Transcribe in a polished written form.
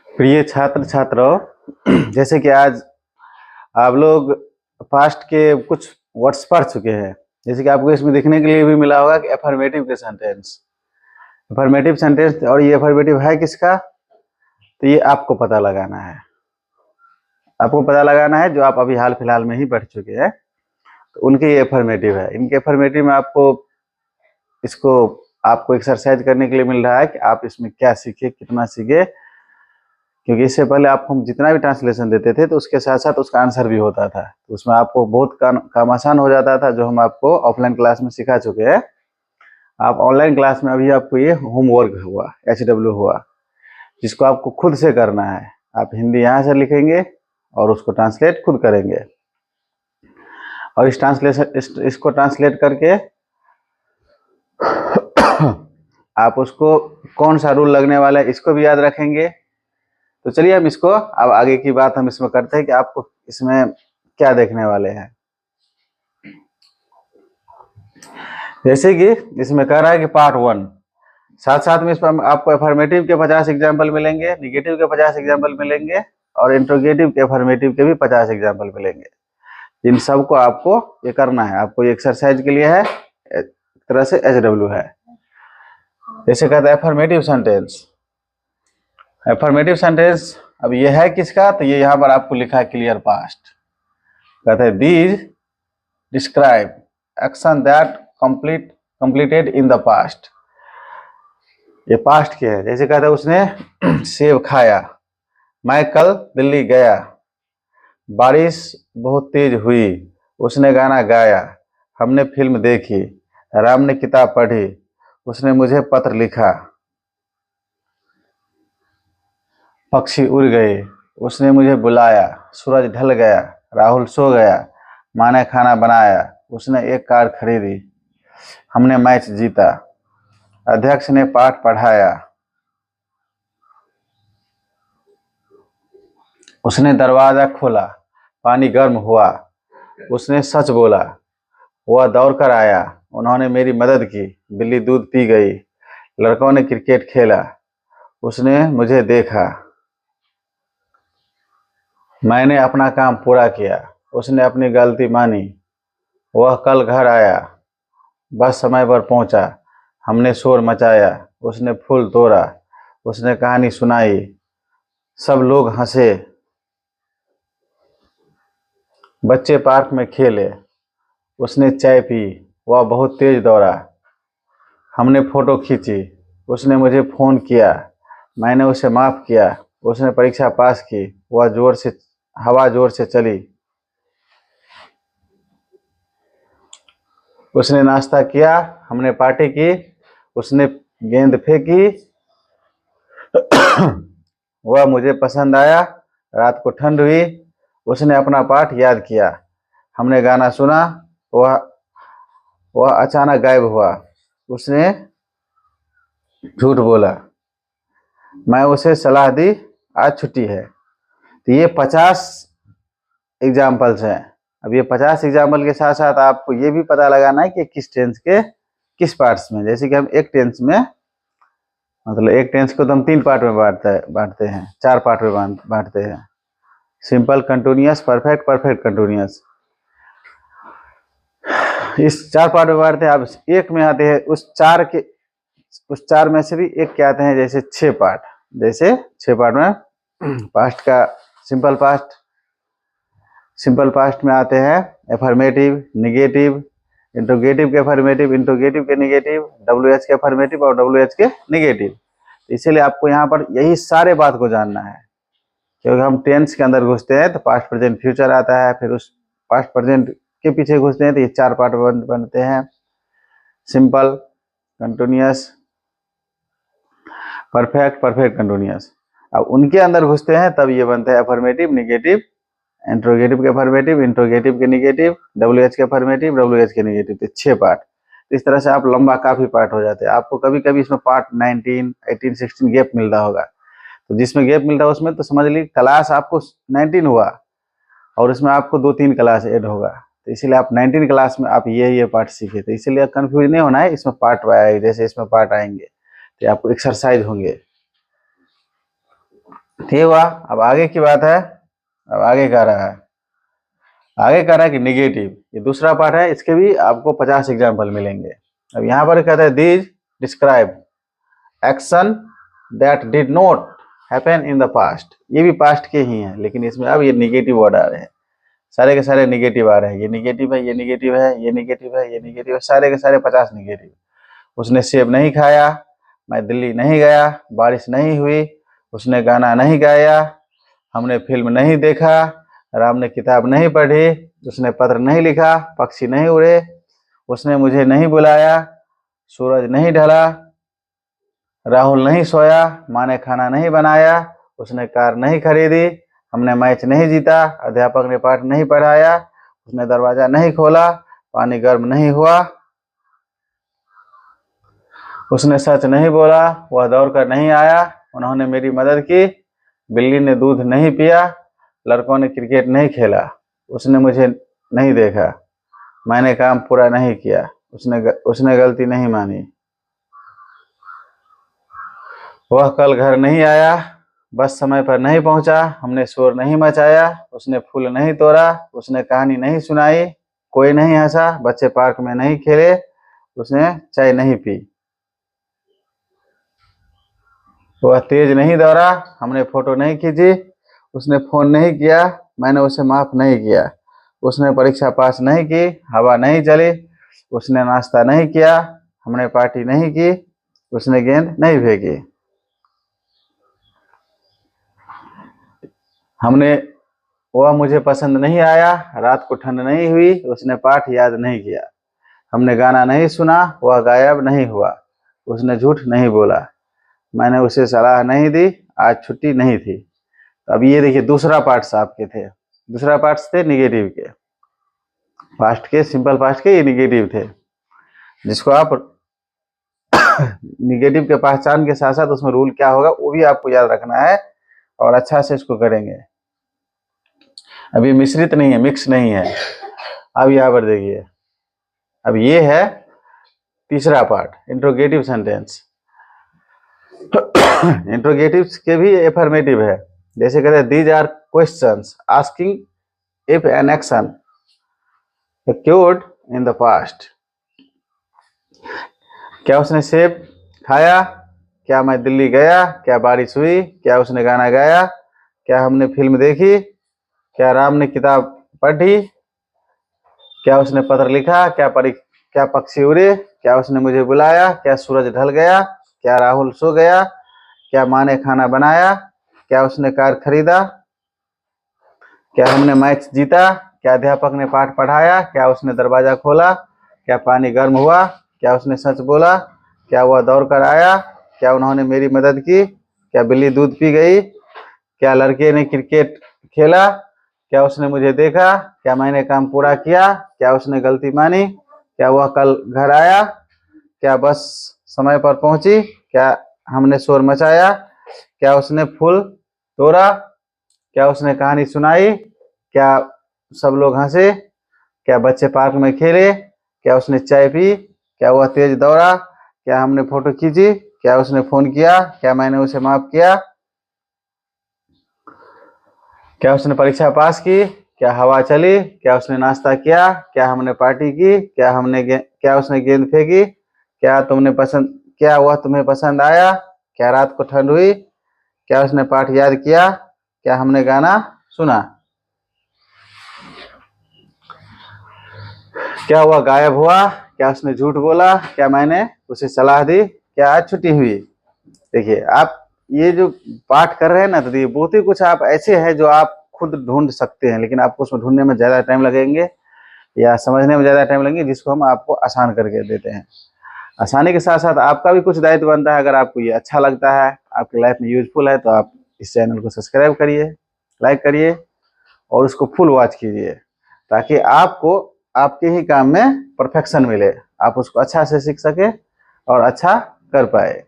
प्रिय छात्र छात्राओं, जैसे कि आज आप लोग पास्ट के कुछ वर्ड्स पढ़ चुके हैं। जैसे कि आपको इसमें देखने के लिए भी मिला होगा कि एफर्मेटिव के सेंटेंस, एफर्मेटिव सेंटेंस, और ये एफर्मेटिव है किसका, तो ये आपको पता लगाना है। आपको पता लगाना है जो आप अभी हाल फिलहाल में ही पढ़ चुके हैं, तो उनके ये एफर्मेटिव है। इनके एफर्मेटिव में आपको एक्सरसाइज करने के लिए मिल रहा है कि आप इसमें क्या सीखे, कितना सीखे, क्योंकि इससे पहले आपको हम जितना भी ट्रांसलेशन देते थे तो उसके साथ साथ उसका आंसर भी होता था, तो उसमें आपको बहुत काम आसान हो जाता था, जो हम आपको ऑफलाइन क्लास में सिखा चुके हैं। आप ऑनलाइन क्लास में अभी आपको ये होमवर्क हुआ, HW हुआ, जिसको आपको खुद से करना है। आप हिंदी यहाँ से लिखेंगे और उसको ट्रांसलेट खुद करेंगे, और इसको ट्रांसलेट करके आप उसको कौन सा रूल लगने वाला है इसको भी याद रखेंगे। तो चलिए हम इसको अब आगे की बात हम इसमें करते हैं कि आपको इसमें क्या देखने वाले हैं। जैसे कि इसमें कह रहा है कि पार्ट 1, साथ साथ में इस पर आपको एफर्मेटिव के 50 एग्जाम्पल मिलेंगे, निगेटिव के 50 एग्जाम्पल मिलेंगे, और इंट्रोगेटिव के एफर्मेटिव के भी 50 एग्जाम्पल मिलेंगे। इन सब को आपको ये करना है, आपको ये एक्सरसाइज के लिए है, एक तरह से HW है। जैसे कहता है एफर्मेटिव सेंटेंस, एफर्मेटिव सेंटेंस अब ये है किसका, तो ये यहाँ पर आपको लिखा है क्लियर पास्ट। कहते हैं these describe action that completed in the past. ये पास्ट के है। जैसे कहते हैं उसने सेब खाया, मैं कल दिल्ली गया, बारिश बहुत तेज हुई, उसने गाना गाया, हमने फिल्म देखी, राम ने किताब पढ़ी, उसने मुझे पत्र लिखा, पक्षी उड़ गए, उसने मुझे बुलाया, सूरज ढल गया, राहुल सो गया, माँ ने खाना बनाया, उसने एक कार खरीदी, हमने मैच जीता, अध्यक्ष ने पाठ पढ़ाया, उसने दरवाजा खोला, पानी गर्म हुआ, उसने सच बोला, वह दौड़कर आया, उन्होंने मेरी मदद की, बिल्ली दूध पी गई, लड़कों ने क्रिकेट खेला, उसने मुझे देखा, मैंने अपना काम पूरा किया, उसने अपनी गलती मानी, वह कल घर आया, बस समय पर पहुंचा, हमने शोर मचाया, उसने फूल तोड़ा, उसने कहानी सुनाई, सब लोग हंसे, बच्चे पार्क में खेले, उसने चाय पी, वह बहुत तेज दौड़ा, हमने फोटो खींची, उसने मुझे फोन किया, मैंने उसे माफ किया, उसने परीक्षा पास की, वह हवा जोर से चली, उसने नाश्ता किया, हमने पार्टी की, उसने गेंद फेंकी, वह मुझे पसंद आया, रात को ठंड हुई, उसने अपना पाठ याद किया, हमने गाना सुना, वह अचानक गायब हुआ, उसने झूठ बोला, मैं उसे सलाह दी, आज छुट्टी है। तो ये 50 एग्जाम्पल्स हैं। अब ये 50 एग्जाम्पल के साथ साथ आपको ये भी पता लगाना है कि किस टेंस के किस पार्ट्स में। जैसे कि हम एक टेंस को तो हम 3 पार्ट में बांटते हैं, 4 पार्ट में बांटते हैं, simple, continuous, perfect, perfect continuous. इस 4 पार्ट में बांटते हैं। अब एक में आते हैं उस चार में से भी एक क्या आते हैं, जैसे 6 पार्ट। जैसे 6 पार्ट में पास्ट का सिंपल पास्ट में आते हैं एफर्मेटिव, निगेटिव, इंट्रोगेटिव के एफर्मेटिव, इंट्रोगेटिव के निगेटिव, WH के एफर्मेटिव और WH के निगेटिव। इसीलिए आपको यहाँ पर यही सारे बात को जानना है, क्योंकि हम टेंस के अंदर घुसते हैं तो पास्ट, प्रेजेंट, फ्यूचर आता है, फिर उस पास्ट प्रेजेंट के पीछे घुसते हैं तो ये 4 पार्ट बनते हैं, simple, continuous, perfect, perfect continuous. अब उनके अंदर घुसते हैं तब ये बनते हैं एफर्मेटिव, निगेटिव, इंट्रोगेटिव के एफर्मेटिव, इंट्रोगेटिव के निगेटिव, WH के एफर्मेटिव, WH के निगेटिव, तो 6 पार्ट। इस तरह से आप लंबा काफी पार्ट हो जाते हैं। आपको कभी कभी इसमें पार्ट 19, 18, 16 गैप मिलता होगा, तो जिसमें गैप मिलता है उसमें तो समझ लीजिए क्लास आपको 19 हुआ और इसमें आपको 2-3 क्लास ऐड होगा, तो इसीलिए आप 19 क्लास में आप ये पार्ट सीखे, तो इसीलिए कंफ्यूज नहीं होना है। इसमें पार्ट आएंगे, जैसे इसमें पार्ट आएंगे तो आपको एक्सरसाइज होंगे। ठीक हुआ। अब आगे की बात है। अब आगे कह रहा है, कि निगेटिव, ये दूसरा पार्ट है, इसके भी आपको 50 एग्जाम्पल मिलेंगे। अब यहाँ पर कहता है these describe action that did not happen in the past. ये भी पास्ट के ही हैं, लेकिन इसमें अब ये निगेटिव वर्ड आ रहे हैं, सारे के सारे निगेटिव आ रहे हैं। ये निगेटिव है, ये निगेटिव है, ये निगेटिव है, ये निगेटिव है, सारे के सारे 50 निगेटिव। उसने सेब नहीं खाया, मैं दिल्ली नहीं गया, बारिश नहीं हुई, उसने गाना नहीं गाया, हमने फिल्म नहीं देखा, राम ने किताब नहीं पढ़ी, उसने पत्र नहीं लिखा, पक्षी नहीं उड़े, उसने मुझे नहीं बुलाया, सूरज नहीं ढला, राहुल नहीं सोया, माँ ने खाना नहीं बनाया, उसने कार नहीं खरीदी, हमने मैच नहीं जीता, अध्यापक ने पाठ नहीं पढ़ाया, उसने दरवाजा नहीं खोला, पानी गर्म नहीं हुआ, उसने सच नहीं बोला, वह दौड़कर नहीं आया, उन्होंने मेरी मदद की, बिल्ली ने दूध नहीं पिया, लड़कों ने क्रिकेट नहीं खेला, उसने मुझे नहीं देखा, मैंने काम पूरा नहीं किया, उसने गलती नहीं मानी, वह कल घर नहीं आया, बस समय पर नहीं पहुंचा, हमने शोर नहीं मचाया, उसने फूल नहीं तोड़ा, उसने कहानी नहीं सुनाई, कोई नहीं हंसा, बच्चे पार्क में नहीं खेले, उसने चाय नहीं पी, वह तेज नहीं दौड़ा, हमने फोटो नहीं खींची, उसने फोन नहीं किया, मैंने उसे माफ नहीं किया, उसने परीक्षा पास नहीं की, हवा नहीं चली, उसने नाश्ता नहीं किया, हमने पार्टी नहीं की, उसने गेंद नहीं फेंकी, वह मुझे पसंद नहीं आया, रात को ठंड नहीं हुई, उसने पाठ याद नहीं किया, हमने गाना नहीं सुना, वह गायब नहीं हुआ, उसने झूठ नहीं बोला, मैंने उसे सलाह नहीं दी, आज छुट्टी नहीं थी। अब ये देखिए दूसरा पार्ट्स आपके थे, दूसरा पार्ट्स थे निगेटिव के, पास्ट के, सिंपल पास्ट के ये निगेटिव थे, जिसको आप निगेटिव के पहचान के साथ साथ उसमें रूल क्या होगा वो भी आपको याद रखना है और अच्छा से इसको करेंगे। अभी मिश्रित नहीं है, मिक्स नहीं है। अब यहाँ पर देखिए, अब ये है तीसरा पार्ट, इंट्रोगेटिव सेंटेंस। इंट्रोगेटिव के भी एफर्मेटिव है, जैसे कहते हैं these are questions asking if an action occurred in the past। क्या उसने सेब खाया, क्या मैं दिल्ली गया, क्या बारिश हुई, क्या उसने गाना गाया, क्या हमने फिल्म देखी, क्या राम ने किताब पढ़ी, क्या उसने पत्र लिखा, क्या पक्षी उड़े, क्या उसने मुझे बुलाया, क्या सूरज ढल गया, क्या राहुल सो गया, क्या माँ ने खाना बनाया, क्या उसने कार खरीदा, क्या हमने मैच जीता, क्या अध्यापक ने पाठ पढ़ाया, क्या उसने दरवाजा खोला, क्या पानी गर्म हुआ, क्या उसने सच बोला, क्या वह दौड़ कर आया, क्या उन्होंने मेरी मदद की, क्या बिल्ली दूध पी गई, क्या लड़के ने क्रिकेट खेला, क्या उसने मुझे देखा, क्या मैंने काम पूरा किया, क्या उसने गलती मानी, क्या वह कल घर आया, क्या बस समय पर पहुंची, क्या हमने शोर मचाया, क्या उसने फूल तोड़ा, क्या उसने कहानी सुनाई, क्या सब लोग हंसे, क्या बच्चे पार्क में खेले, क्या उसने चाय पी, क्या वह तेज दौड़ा, क्या हमने फोटो खींची, क्या उसने फोन किया, क्या मैंने उसे माफ किया, क्या उसने परीक्षा पास की, क्या हवा चली, क्या उसने नाश्ता किया, क्या हमने पार्टी की, क्या उसने गेंद फेंकी, क्या वह तुम्हें पसंद आया, क्या रात को ठंड हुई, क्या उसने पाठ याद किया, क्या हमने गाना सुना, क्या वह गायब हुआ, क्या उसने झूठ बोला, क्या मैंने उसे सलाह दी, क्या आज छुट्टी हुई। देखिए आप ये जो पाठ कर रहे हैं ना, तो ये बहुत ही कुछ आप ऐसे हैं जो आप खुद ढूंढ सकते हैं, लेकिन आपको उसमें ढूंढने में ज़्यादा टाइम लगेंगे या समझने में ज़्यादा टाइम लगेंगे, जिसको हम आपको आसान करके देते हैं। आसानी के साथ साथ आपका भी कुछ दायित्व बनता है। अगर आपको ये अच्छा लगता है, आपकी लाइफ में यूजफुल है, तो आप इस चैनल को सब्सक्राइब करिए, लाइक करिए और उसको फुल वॉच कीजिए, ताकि आपको आपके ही काम में परफेक्शन मिले, आप उसको अच्छा से सीख सके और अच्छा कर पाए।